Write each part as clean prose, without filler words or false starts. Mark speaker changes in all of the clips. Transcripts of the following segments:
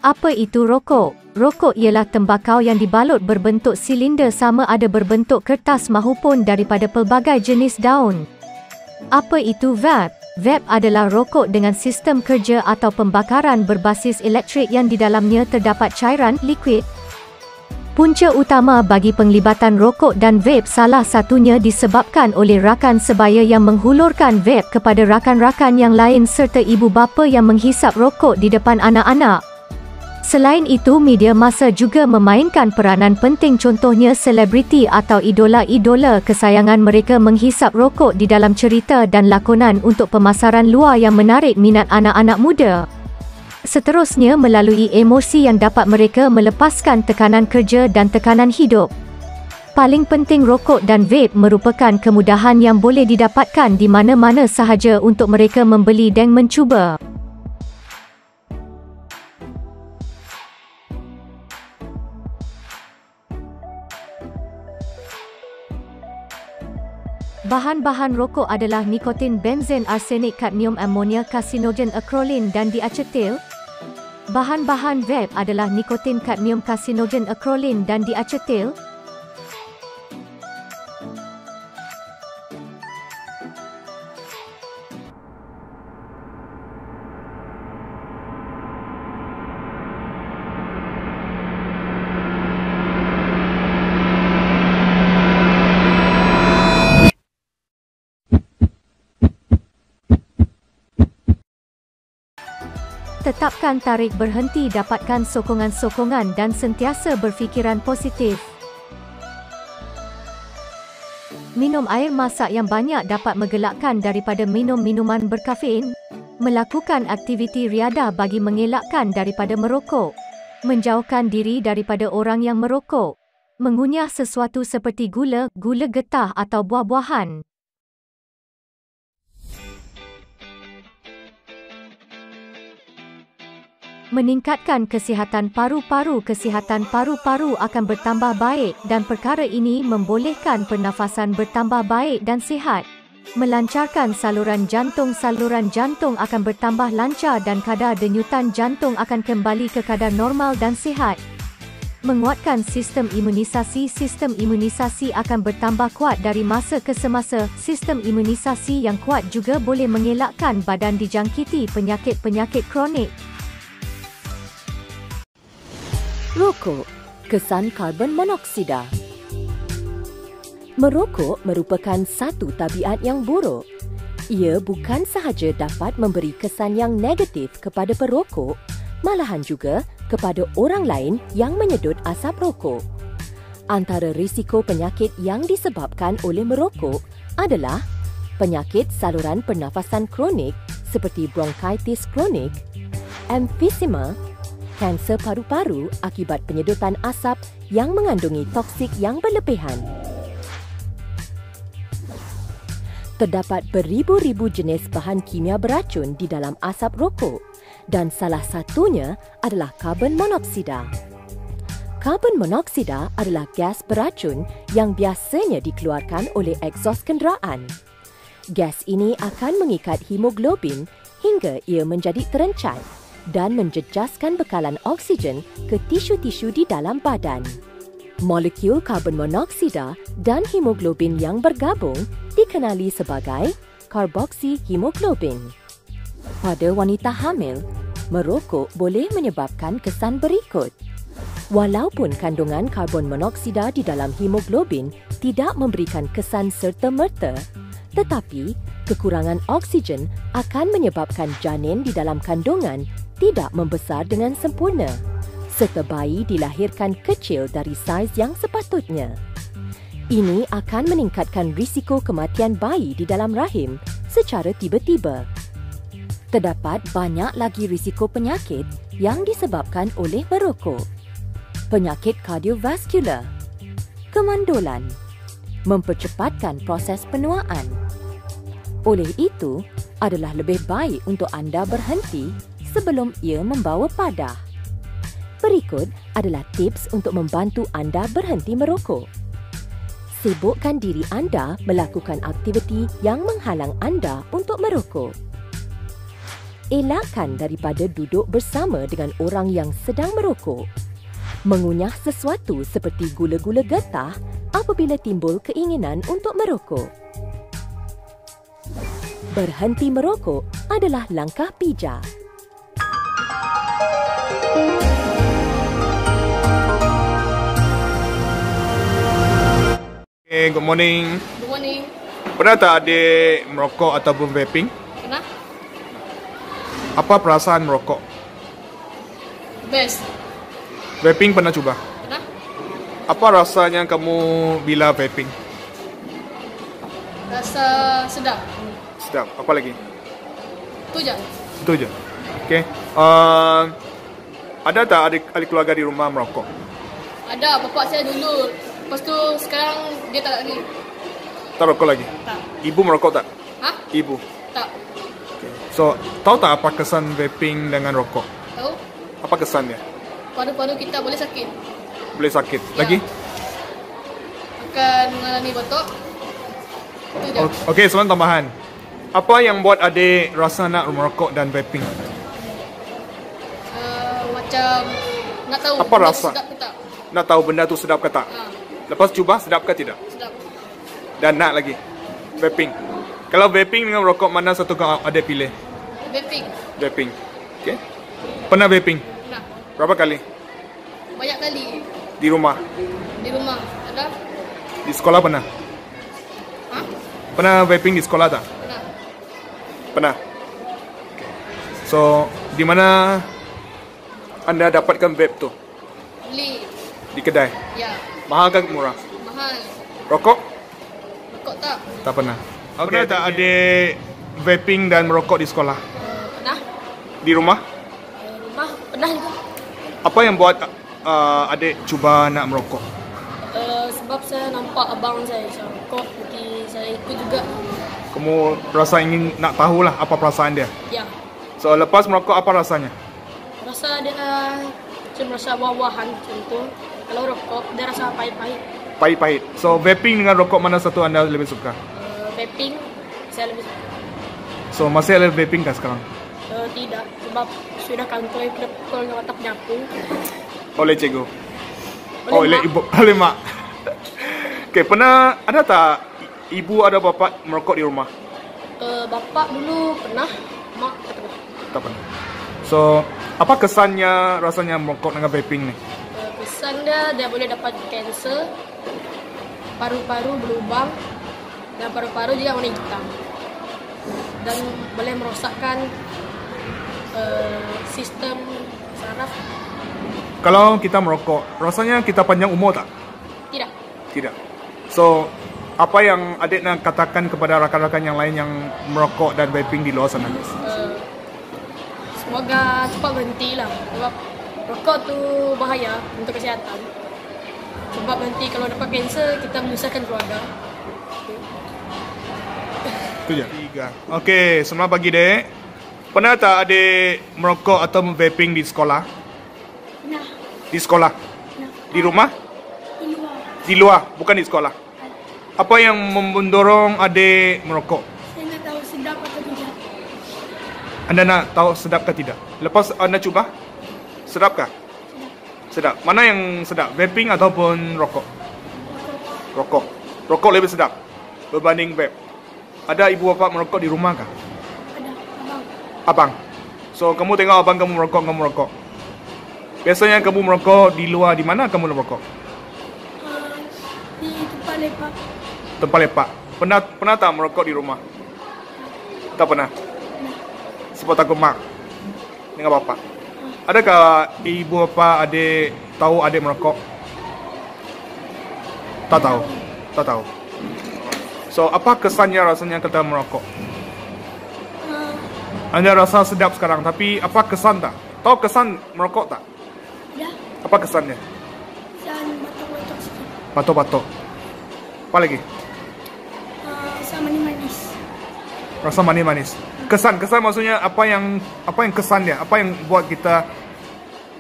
Speaker 1: Apa itu rokok? Rokok ialah tembakau yang dibalut berbentuk silinder sama ada berbentuk kertas mahupun daripada pelbagai jenis daun. Apa itu vape? Vape adalah rokok dengan sistem kerja atau pembakaran berbasis elektrik yang di dalamnya terdapat cairan liquid. Punca utama bagi penglibatan rokok dan vape salah satunya disebabkan oleh rakan sebaya yang menghulurkan vape kepada rakan-rakan yang lain serta ibu bapa yang menghisap rokok di depan anak-anak. Selain itu, media massa juga memainkan peranan penting, contohnya selebriti atau idola-idola kesayangan mereka menghisap rokok di dalam cerita dan lakonan untuk pemasaran luar yang menarik minat anak-anak muda. Seterusnya, melalui emosi yang dapat mereka melepaskan tekanan kerja dan tekanan hidup. Paling penting, rokok dan vape merupakan kemudahan yang boleh didapatkan di mana-mana sahaja untuk mereka membeli dan mencuba. Bahan-bahan rokok adalah nikotin, benzen, arsenik, kadmium, amonia, karsinogen, akrolin dan diacetil. Bahan-bahan vape adalah nikotin, kadmium, karsinogen, akrolin dan diacetil. Tetapkan tarik berhenti, dapatkan sokongan-sokongan dan sentiasa berfikiran positif. Minum air masak yang banyak dapat menggelakkan daripada minum minuman berkafein. Melakukan aktiviti riadah bagi mengelakkan daripada merokok. Menjauhkan diri daripada orang yang merokok. Mengunyah sesuatu seperti gula, gula getah atau buah-buahan. Meningkatkan kesihatan paru-paru. Kesihatan paru-paru akan bertambah baik dan perkara ini membolehkan pernafasan bertambah baik dan sihat. Melancarkan saluran jantung. Saluran jantung akan bertambah lancar dan kadar denyutan jantung akan kembali ke kadar normal dan sihat. Menguatkan sistem imunisasi. Sistem imunisasi akan bertambah kuat dari masa ke semasa. Sistem imunisasi yang kuat juga boleh mengelakkan badan dijangkiti penyakit-penyakit kronik.
Speaker 2: Rokok, kesan karbon monoksida. Merokok merupakan satu tabiat yang buruk. Ia bukan sahaja dapat memberi kesan yang negatif kepada perokok, malahan juga kepada orang lain yang menyedut asap rokok. Antara risiko penyakit yang disebabkan oleh merokok adalah penyakit saluran pernafasan kronik seperti bronkitis kronik, emfisema, kanser paru-paru akibat penyedutan asap yang mengandungi toksik yang berlebihan. Terdapat beribu-ribu jenis bahan kimia beracun di dalam asap rokok dan salah satunya adalah karbon monoksida. Karbon monoksida adalah gas beracun yang biasanya dikeluarkan oleh egsos kenderaan. Gas ini akan mengikat hemoglobin hingga ia menjadi terencat dan menjejaskan bekalan oksigen ke tisu-tisu di dalam badan. Molekul karbon monoksida dan hemoglobin yang bergabung dikenali sebagai karboksihemoglobin. Pada wanita hamil, merokok boleh menyebabkan kesan berikut. Walaupun kandungan karbon monoksida di dalam hemoglobin tidak memberikan kesan serta-merta, tetapi kekurangan oksigen akan menyebabkan janin di dalam kandungan tidak membesar dengan sempurna, serta bayi dilahirkan kecil dari saiz yang sepatutnya. Ini akan meningkatkan risiko kematian bayi di dalam rahim secara tiba-tiba. Terdapat banyak lagi risiko penyakit yang disebabkan oleh merokok. Penyakit kardiovaskular, kemandulan, mempercepatkan proses penuaan. Oleh itu, adalah lebih baik untuk anda berhenti sebelum ia membawa padah. Berikut adalah tips untuk membantu anda berhenti merokok. Sibukkan diri anda melakukan aktiviti yang menghalang anda untuk merokok. elakkan daripada duduk bersama dengan orang yang sedang merokok. Mengunyah sesuatu seperti gula-gula getah apabila timbul keinginan untuk merokok. Berhenti merokok adalah langkah pijak.
Speaker 3: Okay, good morning.
Speaker 4: Good morning.
Speaker 3: Pernah tak adik merokok ataupun vaping?
Speaker 4: Pernah?
Speaker 3: Apa perasaan merokok?
Speaker 4: Best.
Speaker 3: Vaping pernah cuba?
Speaker 4: Pernah?
Speaker 3: Apa rasanya kamu bila vaping?
Speaker 4: Rasa sedap.
Speaker 3: Sedap. Apa lagi?
Speaker 4: Itu je.
Speaker 3: Itu je. Okay. Ada tak adik keluarga di rumah merokok?
Speaker 4: Ada bapak saya dulu. Lepas tu sekarang dia tak lagi.
Speaker 3: Tak rokok lagi?
Speaker 4: Tak.
Speaker 3: Ibu merokok tak?
Speaker 4: Hah?
Speaker 3: Ibu.
Speaker 4: Tak.
Speaker 3: Okay. So, tahu tak apa kesan vaping dengan rokok?
Speaker 4: Tahu?
Speaker 3: Apa kesannya?
Speaker 4: Paru-paru kita boleh sakit.
Speaker 3: Boleh sakit.
Speaker 4: Ya.
Speaker 3: Lagi?
Speaker 4: Akan mengalami batuk. Itu je.
Speaker 3: Okay, soalan tambahan. Apa yang buat adik rasa nak merokok dan vaping?
Speaker 4: Macam nak tahu
Speaker 3: Apa
Speaker 4: benda
Speaker 3: rasa?
Speaker 4: sedap ke tak.
Speaker 3: Nak tahu benda tu sedap ke tak?
Speaker 4: Ha,
Speaker 3: Lepas cuba, sedap ke tidak?
Speaker 4: sedap.
Speaker 3: Dan nak lagi? Vaping. Kalau vaping dengan rokok, mana satu kau adik pilih?
Speaker 4: Vaping.
Speaker 3: Vaping. Okay. Pernah vaping?
Speaker 4: Pernah.
Speaker 3: Berapa kali?
Speaker 4: Banyak kali.
Speaker 3: Di rumah?
Speaker 4: Di rumah. Ada?
Speaker 3: Di sekolah pernah?
Speaker 4: Ha?
Speaker 3: Pernah vaping di sekolah tak?
Speaker 4: Pernah.
Speaker 3: Pernah. Okay. So, di mana anda dapatkan vape tu?
Speaker 4: Beli.
Speaker 3: Di kedai?
Speaker 4: Ya.
Speaker 3: Mahal ke murah?
Speaker 4: Mahal.
Speaker 3: Rokok?
Speaker 4: Rokok tak?
Speaker 3: Tak pernah. Pernah tak adik vaping dan merokok di sekolah?
Speaker 4: Pernah.
Speaker 3: Di rumah?
Speaker 4: Rumah pernah juga.
Speaker 3: Apa yang buat adik cuba nak merokok?
Speaker 4: Sebab saya nampak abang saya rokok, jadi saya ikut juga.
Speaker 3: Kamu rasa ingin nak tahulah apa perasaan dia.
Speaker 4: Ya.
Speaker 3: So, lepas merokok apa rasanya?
Speaker 4: Rasa dia macam rasa buah-buahan macam tu. Kalau rokok dia rasa pahit-pahit.
Speaker 3: Pahit-pahit. So, vaping dengan rokok mana satu anda lebih suka?
Speaker 4: Vaping saya lebih suka.
Speaker 3: So, masih ada vaping kah sekarang?
Speaker 4: Tidak, sebab sudah kantoi pukul dengan mata penyapu.
Speaker 3: Oleh cikgu?
Speaker 4: Oleh
Speaker 3: Oleh
Speaker 4: mak.
Speaker 3: ibu? Oleh mak? Okay, pernah ada tak ibu ada bapa merokok di rumah?
Speaker 4: Bapak dulu pernah, mak tak pernah.
Speaker 3: Tak pernah. So, apa kesannya rasanya merokok dengan vaping ni?
Speaker 4: Kesan dia boleh dapat kanser, paru-paru berlubang, dan paru-paru juga warna hitam. Dan boleh merosakkan sistem saraf.
Speaker 3: Kalau kita merokok, rasanya kita panjang umur tak?
Speaker 4: Tidak.
Speaker 3: Tidak. So, apa yang adik nak katakan kepada rakan-rakan yang lain yang merokok dan vaping di luar sana?
Speaker 4: Semoga cepat berhenti lah. Sebab rokok tu bahaya untuk kesihatan. Sebab nanti kalau dapat kanser, kita menyusahkan keluarga.
Speaker 3: Itu je. 3. Okey, selamat pagi dek. Pernah tak adik merokok atau vaping di sekolah?
Speaker 4: Pernah.
Speaker 3: Di sekolah? Di rumah?
Speaker 4: Di luar.
Speaker 3: Di luar, bukan di sekolah. Apa yang mendorong adik merokok?
Speaker 4: Saya nak tahu sedap atau tidak.
Speaker 3: Anda nak tahu sedap ke tidak? Lepas anda cuba? Sedap kah? Sedap. Mana yang sedap? Vaping ataupun rokok? Rokok. Rokok lebih sedap berbanding vape. Ada ibu bapa merokok di rumah kah?
Speaker 4: Ada, abang.
Speaker 3: Abang. So, kamu tengok abang kamu merokok. Biasanya kamu merokok di luar, di mana kamu merokok?
Speaker 4: Di tempat lepak.
Speaker 3: Tempat lepak. Pernah tak merokok di rumah? Tak pernah. Sebab takut mak dengan bapa. Adakah ibu bapa adik tahu adik merokok? Tak tahu. Tak tahu. So, apa kesannya rasanya kita merokok? Anda rasa sedap sekarang, tapi apa kesan tak? Tahu kesan merokok tak?
Speaker 4: Ya,
Speaker 3: Apa kesannya?
Speaker 4: dan batuk-batuk sikit.
Speaker 3: Batuk-batuk. Apa lagi?
Speaker 4: Rasa manis-manis.
Speaker 3: Rasa manis-manis. Kesan maksudnya apa yang kesan dia? Apa yang buat kita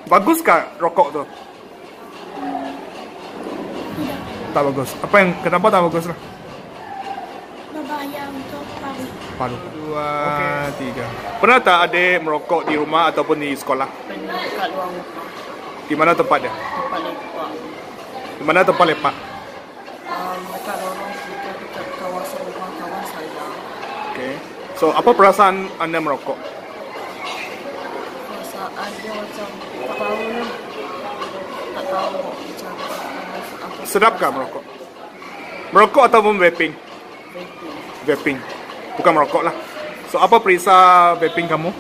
Speaker 3: baguskah rokok tu?
Speaker 4: Tidak.
Speaker 3: Tak bagus. Kenapa tak bagus lah?
Speaker 4: Berbahaya untuk
Speaker 3: Paru. 2, 3. Pernah tak adik merokok di rumah ataupun di sekolah?
Speaker 5: Pernah dekat luar rumah.
Speaker 3: Di mana tempatnya?
Speaker 5: Tempat lepak.
Speaker 3: Di mana tempat lepak?
Speaker 5: Dekat lorong kita dekat kawasan rumah kawan saya.
Speaker 3: Okay. So, apa perasaan anda merokok?
Speaker 5: Perasaan dia macam tak tahu lah. Tak tahu macam apa.
Speaker 3: Sedapkah merokok? Merokok ataupun vaping?
Speaker 5: Vaping.
Speaker 3: Vaping. Bukan merokok lah. So, apa perisa vaping kamu?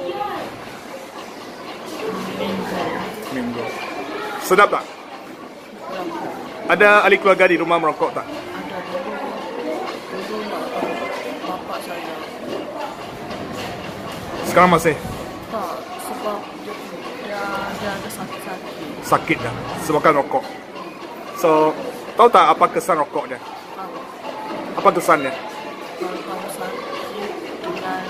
Speaker 3: Minggu. Sedap tak? Ada ahli keluarga di rumah merokok tak?
Speaker 5: Ada dulu nak bapak saya.
Speaker 3: Sekarang masih?
Speaker 5: Tak, sebab dia ada sakit-sakit.
Speaker 3: Sakit dah sebabkan rokok. So, tahu tak apa kesan rokok dia?
Speaker 5: Tahu.
Speaker 3: Apa kesannya?
Speaker 5: Kalau kamu sakit dengan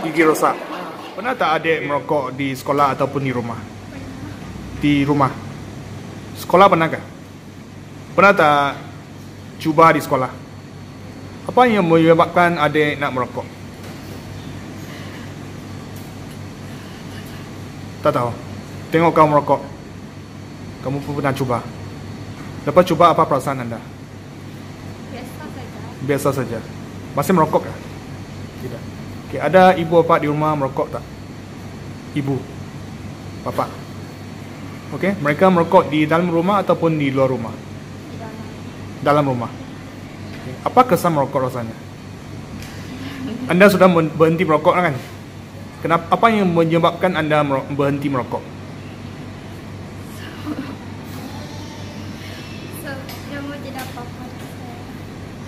Speaker 3: Gigi rosak. Pernah tak adik merokok di sekolah ataupun di rumah? Di rumah. Sekolah pernah kah? Pernah tak cuba di sekolah? Apa yang menyebabkan adik nak merokok? Tak tahu. Tengok kamu merokok. Kamu pun pernah cuba. Lepas cuba, apa perasaan anda?
Speaker 4: Biasa saja.
Speaker 3: Biasa saja. Masih merokok kah? Tidak. Okay, ada ibu bapa di rumah merokok tak? Ibu, bapa. Okey, mereka merokok di dalam rumah ataupun di luar rumah?
Speaker 4: Di dalam.
Speaker 3: Dalam rumah. Okay. Apa kesan merokok rasanya? Anda sudah berhenti merokok kan? Kenapa? Apa yang menyebabkan anda berhenti merokok?
Speaker 4: Kamu tidak apa-apa.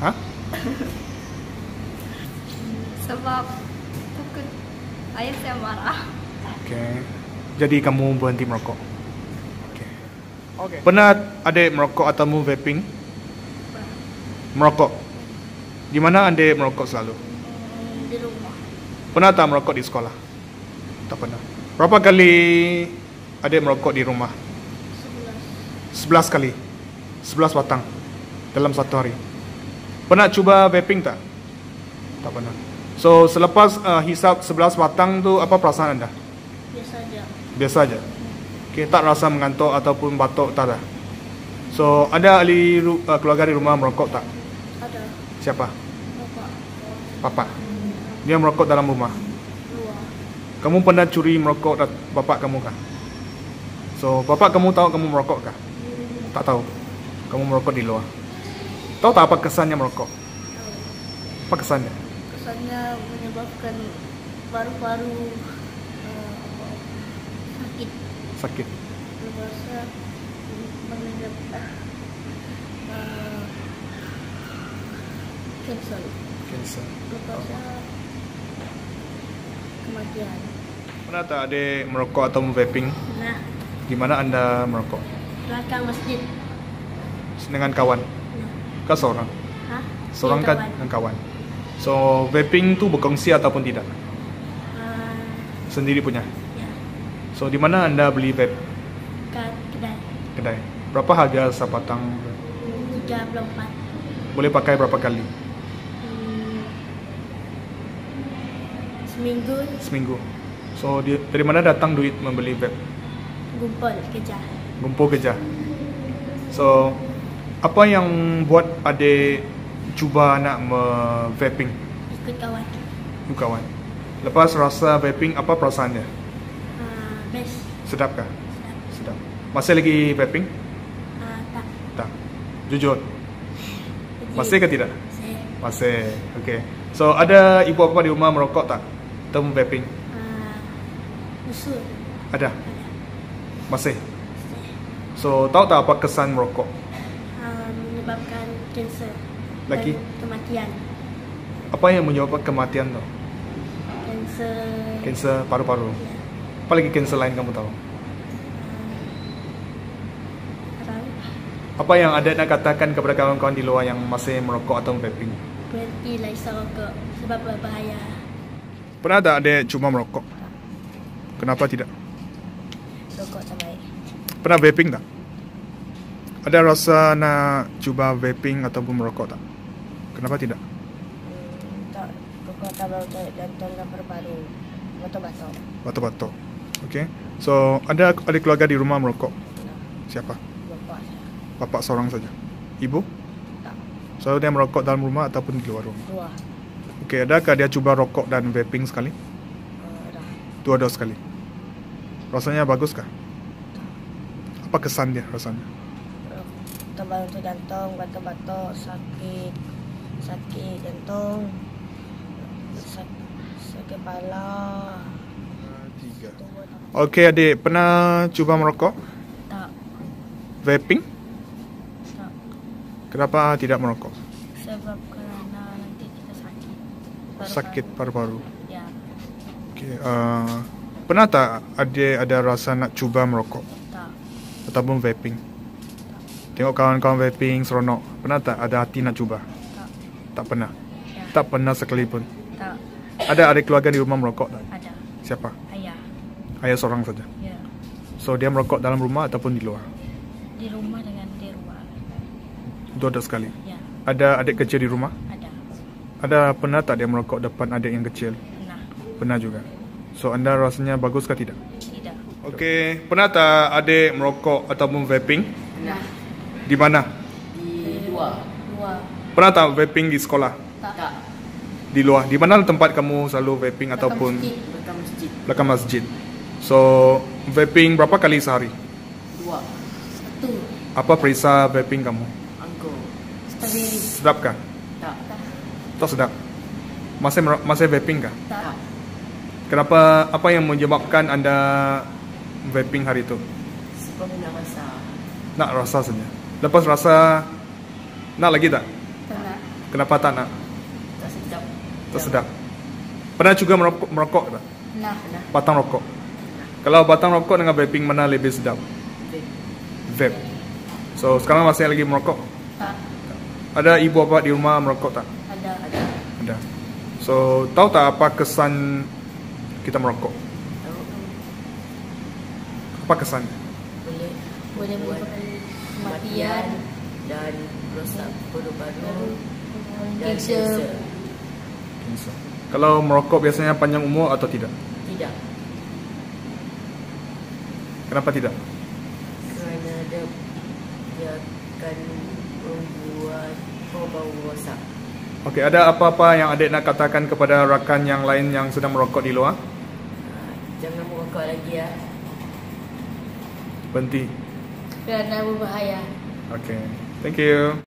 Speaker 3: Hah?
Speaker 4: Sebab takut ayah saya marah.
Speaker 3: Okey. Jadi kamu berhenti merokok. Okey. Okey. Pernah adik merokok atau vaping? Merokok. Di mana adik merokok selalu?
Speaker 4: Di rumah.
Speaker 3: Pernah tak merokok di sekolah? Tak pernah. Berapa kali adik merokok di rumah? 11 kali. 11 batang dalam satu hari. Pernah cuba vaping tak? Tak pernah. So, selepas hisap 11 batang tu, apa perasaan anda?
Speaker 4: Biasa aja.
Speaker 3: Biasa aja. Okay, tak rasa mengantuk ataupun batuk, tak ada. So, ada ahli keluarga di rumah merokok tak?
Speaker 4: Ada.
Speaker 3: Siapa?
Speaker 4: Bapak.
Speaker 3: Papa. Dia merokok dalam rumah.
Speaker 4: Luar.
Speaker 3: Kamu pernah curi merokok bapak kamu kah? So, bapak kamu tahu kamu merokok kah? Tak tahu. Kamu merokok di luar. Tahu tak apa kesannya merokok? Apa kesannya?
Speaker 4: Kesannya menyebabkan paru-paru sakit.
Speaker 3: Sakit.
Speaker 4: Lepasnya menyebabkan cancer.
Speaker 3: Cancer.
Speaker 4: Lepasnya kematian.
Speaker 3: Pernah tak adik merokok atau vaping?
Speaker 4: Nah,
Speaker 3: Di mana anda merokok?
Speaker 4: belakang masjid.
Speaker 3: Dengan kawan? Kah seorang?
Speaker 4: Hah?
Speaker 3: Seorang
Speaker 4: Dengan
Speaker 3: kan dengan kawan. So, vaping tu berkongsi ataupun tidak? Sendiri punya.
Speaker 4: Ya,
Speaker 3: So, di mana anda beli vape?
Speaker 4: kat kedai.
Speaker 3: Kedai. Berapa harga sebatang?
Speaker 4: 34.
Speaker 3: Boleh pakai berapa kali?
Speaker 4: Seminggu
Speaker 3: Seminggu. So, dari mana datang duit membeli vape?
Speaker 4: gumpal kerja.
Speaker 3: Gumpul kerja. So, apa yang buat adik cuba nak vaping?
Speaker 4: Ikut kawan.
Speaker 3: Kawan. Lepas rasa vaping, apa perasaannya?
Speaker 4: Best.
Speaker 3: Sedap kah? Sedap. Masih lagi vaping?
Speaker 4: Tak.
Speaker 3: Tak. Jujur. Masih ke tidak?
Speaker 4: Saya.
Speaker 3: Masih. Okay. So, ada ibu bapa di rumah merokok tak? Atau vaping?
Speaker 4: Usul.
Speaker 3: Ada? Masih? So, tahu tak apa kesan merokok?
Speaker 4: Menyebabkan kanser.
Speaker 3: Lagi?
Speaker 4: Dan kematian.
Speaker 3: Apa yang menyebabkan kematian tu?
Speaker 4: Kanser.
Speaker 3: Kanser paru-paru.
Speaker 4: Ya.
Speaker 3: Apa lagi kanser lain kamu tahu?
Speaker 4: Tahu.
Speaker 3: Apa yang ada nak katakan kepada kawan-kawan di luar yang masih merokok atau vaping?
Speaker 4: Berhentilah isap rokok sebab berbahaya.
Speaker 3: Pernah tak adik cuma merokok? Kenapa tidak?
Speaker 4: Rokok tak baik.
Speaker 3: Pernah vaping tak? Ada rasa nak cuba vaping ataupun merokok tak? Kenapa tidak?
Speaker 5: Tak, rokok tak bau jantung dan paru-paru. Batuk-batuk.
Speaker 3: Batuk-batuk. Okay. So, ada keluarga di rumah merokok? Siapa?
Speaker 5: Bapak saya.
Speaker 3: Bapak seorang saja. Ibu?
Speaker 5: Tak.
Speaker 3: So, dia merokok dalam rumah ataupun di luar rumah?
Speaker 5: Dua.
Speaker 3: Okay, adakah dia cuba rokok dan vaping sekali?
Speaker 5: Dah.
Speaker 3: Dua sekali. Rasanya baguskah? Apa kesan dia rasanya?
Speaker 5: Tak bau jantung, batuk-batuk, sakit jantung, sakit kepala.
Speaker 3: 3. Okay adik, pernah cuba merokok?
Speaker 5: Tak.
Speaker 3: Vaping?
Speaker 5: Tak.
Speaker 3: Kenapa tidak merokok?
Speaker 5: Sebab kerana nanti kita sakit. Paru-paru.
Speaker 3: Sakit paru-paru.
Speaker 5: Ya.
Speaker 3: Okay, pernah tak adik ada rasa nak cuba merokok?
Speaker 5: Tak.
Speaker 3: Ataupun vaping? Tengok kawan-kawan vaping seronok. Pernah tak ada hati nak cuba?
Speaker 5: Tak.
Speaker 3: Tak pernah?
Speaker 5: Ya.
Speaker 3: Tak pernah sekalipun?
Speaker 5: Tak.
Speaker 3: Ada adik keluarga di rumah merokok tak?
Speaker 5: Ada.
Speaker 3: Siapa?
Speaker 5: Ayah.
Speaker 3: Ayah seorang saja?
Speaker 5: Ya.
Speaker 3: So dia merokok dalam rumah ataupun di luar?
Speaker 5: Di rumah dengan di luar.
Speaker 3: Dua sekali?
Speaker 5: Ya.
Speaker 3: Ada adik kecil di rumah?
Speaker 5: Ada.
Speaker 3: Ada pernah tak dia merokok depan adik yang kecil?
Speaker 5: Pernah.
Speaker 3: Pernah juga. So anda rasanya bagus ke tidak?
Speaker 5: Tidak.
Speaker 3: Okey, pernah tak adik merokok ataupun vaping?
Speaker 5: Pernah.
Speaker 3: Di mana?
Speaker 5: Di luar.
Speaker 3: Pernah tak vaping di sekolah?
Speaker 5: Tak.
Speaker 3: Di luar. Di mana tempat kamu selalu vaping ataupun
Speaker 5: Belakang masjid.
Speaker 3: belakang masjid? So, vaping berapa kali sehari?
Speaker 5: 2. 1.
Speaker 3: Apa perisa vaping kamu?
Speaker 5: Anggur. Strawberry.
Speaker 3: Sedap kah?
Speaker 5: Tak.
Speaker 3: Tak sedap. Masih vaping kah?
Speaker 5: Tak.
Speaker 3: Kenapa, apa yang menyebabkan anda vaping hari itu?
Speaker 5: Sebab nak rasa.
Speaker 3: Nak rasa saja. Lepas rasa, nak lagi tak?
Speaker 5: Tak nak.
Speaker 3: Kenapa tak nak?
Speaker 5: Tak sedap.
Speaker 3: Tak sedap. Pernah juga merokok tak?
Speaker 5: Nah.
Speaker 3: Batang rokok. Kalau batang rokok dengan vaping mana lebih sedap? Vape. So sekarang masih lagi merokok?
Speaker 5: Tak.
Speaker 3: Ada ibu bapa di rumah merokok tak?
Speaker 5: Ada.
Speaker 3: Ada. So tahu tak apa kesan kita merokok? Apa kesan?
Speaker 5: Boleh buat kematian dan rosak paru-paru dan kanser.
Speaker 3: Kalau merokok biasanya panjang umur atau tidak?
Speaker 5: Tidak.
Speaker 3: Kenapa tidak?
Speaker 5: Kerana dia akan membuat bau rosak.
Speaker 3: Okey, ada apa-apa yang adik nak katakan kepada rakan yang lain yang sedang merokok di luar?
Speaker 5: Jangan merokok lagi ya.
Speaker 3: Berhenti.
Speaker 5: Kerana berbahaya.
Speaker 3: Okay. Thank you.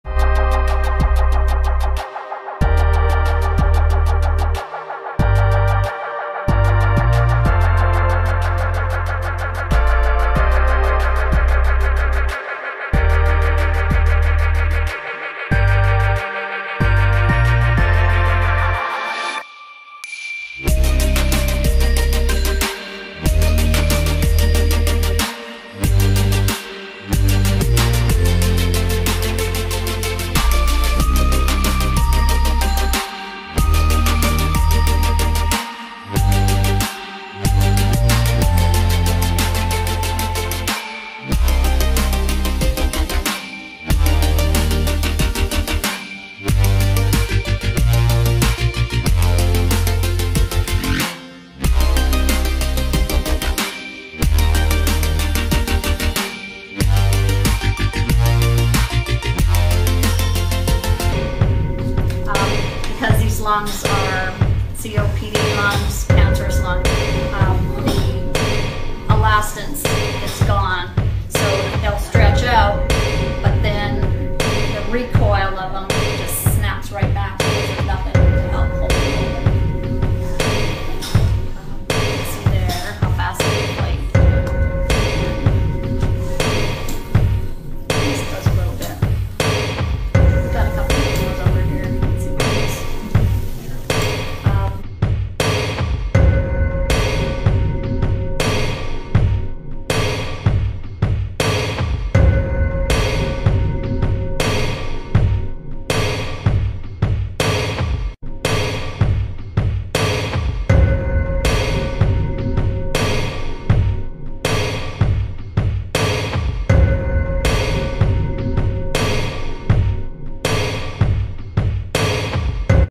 Speaker 6: lungs are COPD lungs, cancerous lungs. The elastance